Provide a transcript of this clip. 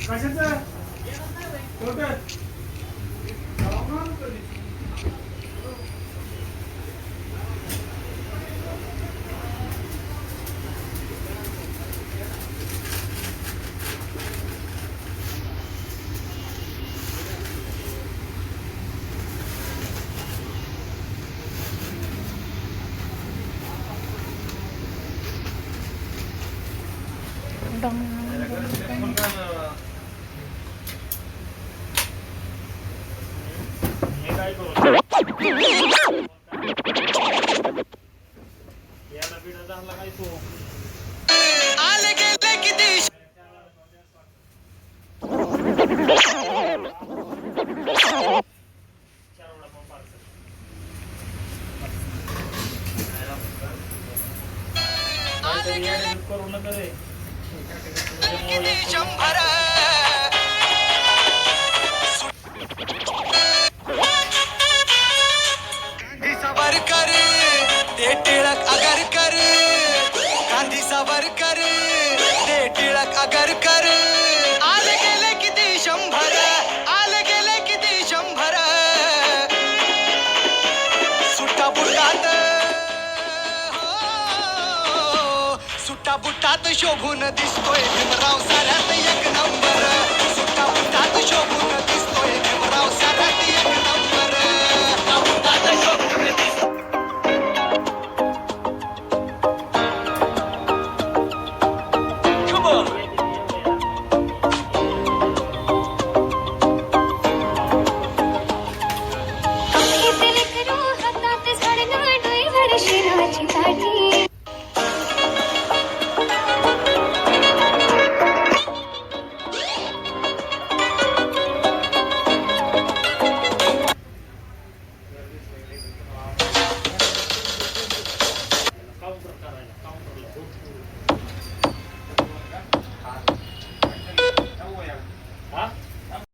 कशाचं टोटल गांधी सावरकर ते टिळक अगर कर आले गेले किती शंभर आले गेले किती शंभर सुट्टा बुटात सुट्टा बुटात शोभून दिसतोय भीमराव साऱ्यात एक नंबर सुट्टा बुटात शोभून